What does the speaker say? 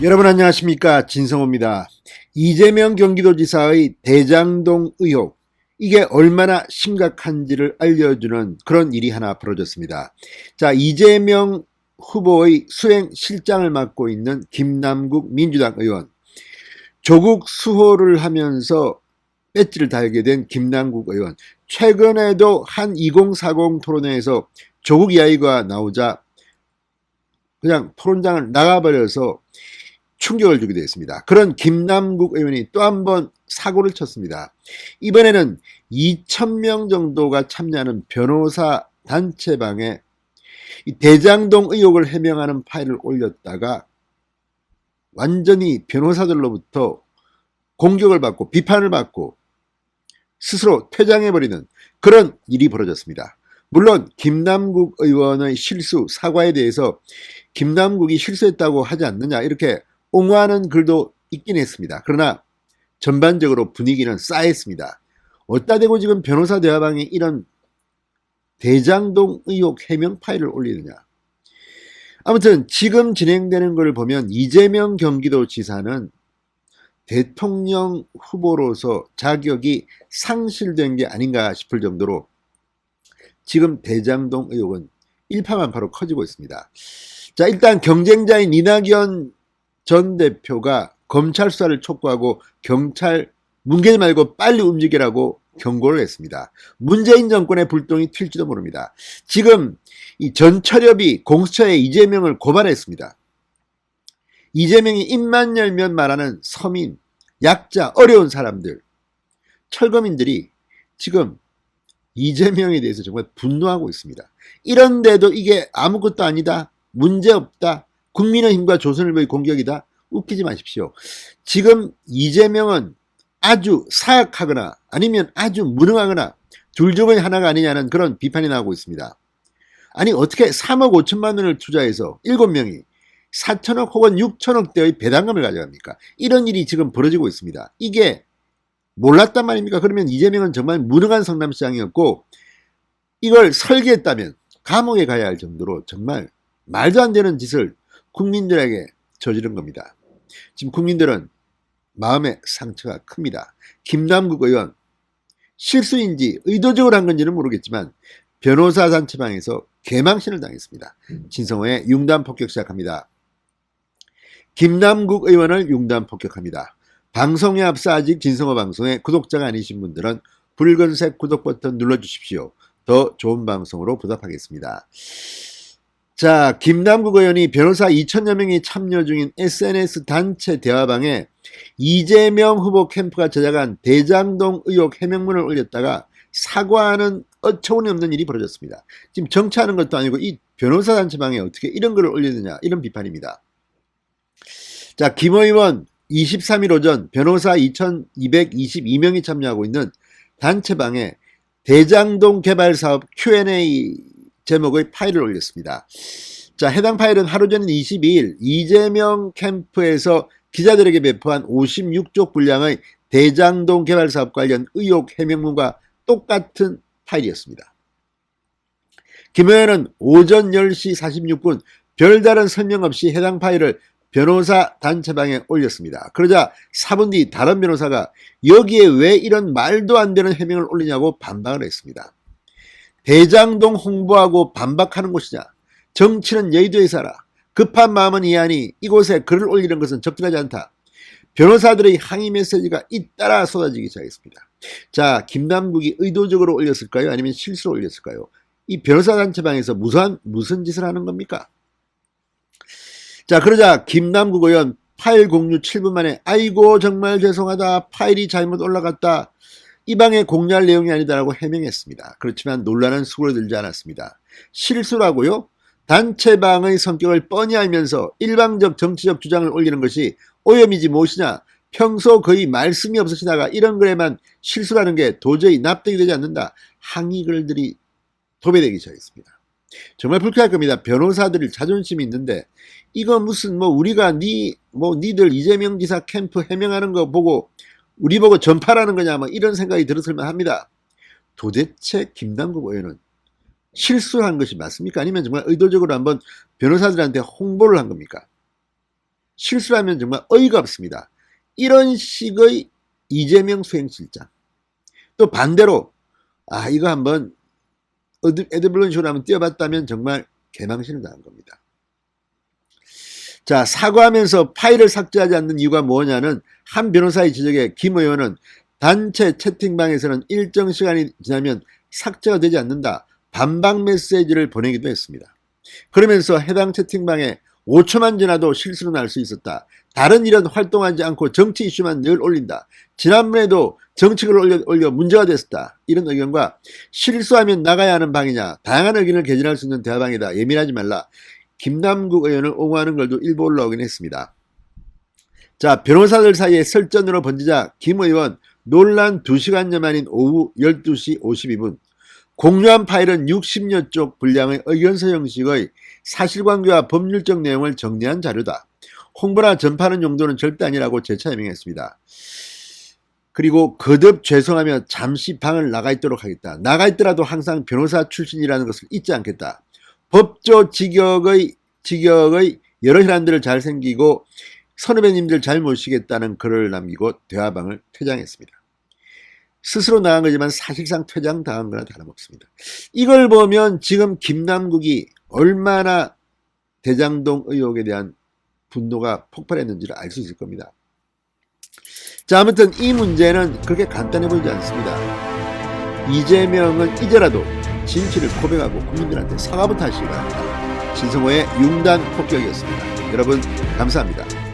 여러분 안녕하십니까, 진성호입니다. 이재명 경기도지사의 대장동 의혹, 이게 얼마나 심각한지를 알려주는 그런 일이 하나 벌어졌습니다. 자, 이재명 후보의 수행실장을 맡고 있는 김남국 민주당 의원, 조국 수호를 하면서 배지를 달게 된 김남국 의원, 최근에도 한 2040 토론회에서 조국 이야기가 나오자 그냥 토론장을 나가버려서 충격을 주게 되었습니다. 그런 김남국 의원이 또 한 번 사고를 쳤습니다. 이번에는 2,000명 정도가 참여하는 변호사 단체방에 대장동 의혹을 해명하는 파일을 올렸다가 완전히 변호사들로부터 공격을 받고 비판을 받고 스스로 퇴장해버리는 그런 일이 벌어졌습니다. 물론 김남국 의원의 실수, 사과에 대해서 김남국이 실수했다고 하지 않느냐 이렇게 옹호하는 글도 있긴 했습니다. 그러나 전반적으로 분위기는 싸했습니다. 어따 대고 지금 변호사 대화방에 이런 대장동 의혹 해명 파일을 올리느냐. 아무튼 지금 진행되는 걸 보면 이재명 경기도지사는 대통령 후보로서 자격이 상실된 게 아닌가 싶을 정도로 지금 대장동 의혹은 일파만파로 커지고 있습니다. 자, 일단 경쟁자인 이낙연 전 대표가 검찰 수사를 촉구하고 경찰 뭉개지 말고 빨리 움직이라고 경고를 했습니다. 문재인 정권의 불똥이 튈지도 모릅니다. 지금 이 전철협이 공수처에 이재명을 고발했습니다. 이재명이 입만 열면 말하는 서민, 약자, 어려운 사람들, 철거민들이 지금 이재명에 대해서 정말 분노하고 있습니다. 이런데도 이게 아무것도 아니다, 문제없다, 국민의힘과 조선일보의 공격이다, 웃기지 마십시오. 지금 이재명은 아주 사악하거나 아니면 아주 무능하거나 둘 중에 하나가 아니냐는 그런 비판이 나오고 있습니다. 아니 어떻게 3억 5천만 원을 투자해서 7명이 4천억 혹은 6천억대의 배당금을 가져갑니까? 이런 일이 지금 벌어지고 있습니다. 이게 몰랐단 말입니까? 그러면 이재명은 정말 무능한 성남시장이었고 이걸 설계했다면 감옥에 가야 할 정도로 정말 말도 안 되는 짓을 국민들에게 저지른 겁니다. 지금 국민들은 마음의 상처가 큽니다. 김남국 의원 실수인지 의도적으로 한 건지는 모르겠지만 변호사 단체방에서 개망신을 당했습니다. 진성호의 융단 폭격 시작합니다. 김남국 의원을 융단 폭격합니다. 방송에 앞서 아직 진성호 방송의 구독자가 아니신 분들은 붉은색 구독 버튼 눌러주십시오. 더 좋은 방송으로 보답하겠습니다. 자, 김남국 의원이 변호사 2천여 명이 참여 중인 SNS 단체 대화방에 이재명 후보 캠프가 제작한 대장동 의혹 해명문을 올렸다가 사과하는 어처구니 없는 일이 벌어졌습니다. 지금 정치하는 것도 아니고 이 변호사 단체방에 어떻게 이런 글을 올리느냐, 이런 비판입니다. 자, 김 의원 23일 오전 변호사 2,222명이 참여하고 있는 단체방에 대장동 개발 사업 Q&A 제목의 파일을 올렸습니다. 자, 해당 파일은 하루 전인 22일 이재명 캠프에서 기자들에게 배포한 56쪽 분량의 대장동 개발 사업 관련 의혹 해명문과 똑같은 파일이었습니다. 김 의원은 오전 10시 46분 별다른 설명 없이 해당 파일을 변호사 단체방에 올렸습니다. 그러자 4분 뒤 다른 변호사가 여기에 왜 이런 말도 안 되는 해명을 올리냐고 반박을 했습니다. 대장동 홍보하고 반박하는 곳이냐? 정치는 여의도에서 하라. 급한 마음은 이해하니 이곳에 글을 올리는 것은 적절하지 않다. 변호사들의 항의 메시지가 잇따라 쏟아지기 시작했습니다. 자, 김남국이 의도적으로 올렸을까요? 아니면 실수로 올렸을까요? 이 변호사 단체방에서 무슨 짓을 하는 겁니까? 자, 그러자 김남국 의원 파일 공유 7분 만에 아이고 정말 죄송하다, 파일이 잘못 올라갔다, 이 방에 공유할 내용이 아니다라고 해명했습니다. 그렇지만 논란은 수그러들지 않았습니다. 실수라고요? 단체방의 성격을 뻔히 알면서 일방적 정치적 주장을 올리는 것이 오염이지 무엇이냐? 평소 거의 말씀이 없으시다가 이런 글에만 실수라는 게 도저히 납득이 되지 않는다. 항의 글들이 도배되기 시작했습니다. 정말 불쾌할 겁니다. 변호사들이 자존심이 있는데 이거 무슨 우리가 니들 이재명 지사 캠프 해명하는 거 보고 우리 보고 전파라는 거냐 이런 생각이 들었을만 합니다. 도대체 김남국 의원은 실수한 것이 맞습니까? 아니면 정말 의도적으로 한번 변호사들한테 홍보를 한 겁니까? 실수를 하면 정말 어이가 없습니다. 이런 식의 이재명 수행실장. 또 반대로 이거 한번 에드블론식으로 한번 띄워봤다면 정말 개망신을 당한 겁니다. 자, 사과하면서 파일을 삭제하지 않는 이유가 뭐냐는 한 변호사의 지적에 김 의원은 단체 채팅방에서는 일정 시간이 지나면 삭제가 되지 않는다. 반박 메시지를 보내기도 했습니다. 그러면서 해당 채팅방에 5초만 지나도 실수로 날 수 있었다. 다른 일은 활동하지 않고 정치 이슈만 늘 올린다. 지난번에도 정치글을 올려 문제가 됐었다. 이런 의견과 실수하면 나가야 하는 방이냐. 다양한 의견을 개진할 수 있는 대화방이다. 예민하지 말라. 김남국 의원을 옹호하는 글도 일부 올라오긴 했습니다. 자, 변호사들 사이에 설전으로 번지자 김 의원 논란 2시간여 만인 오후 12시 52분 공유한 파일은 60여 쪽 분량의 의견서 형식의 사실관계와 법률적 내용을 정리한 자료다. 홍보나 전파하는 용도는 절대 아니라고 재차 해명했습니다. 그리고 거듭 죄송하며 잠시 방을 나가 있도록 하겠다. 나가 있더라도 항상 변호사 출신이라는 것을 잊지 않겠다. 법조 직역의 여러 혈안들을 잘 생기고 선후배님들 잘 모시겠다는 글을 남기고 대화방을 퇴장했습니다. 스스로 나간 거지만 사실상 퇴장당한 거나 다름없습니다. 이걸 보면 지금 김남국이 얼마나 대장동 의혹에 대한 분노가 폭발했는지를 알 수 있을 겁니다. 자, 아무튼 이 문제는 그렇게 간단해 보이지 않습니다. 이재명은 이제라도 진실을 고백하고 국민들한테 사과부터 하시기 바랍니다. 진성호의 융단 폭격이었습니다. 여러분 감사합니다.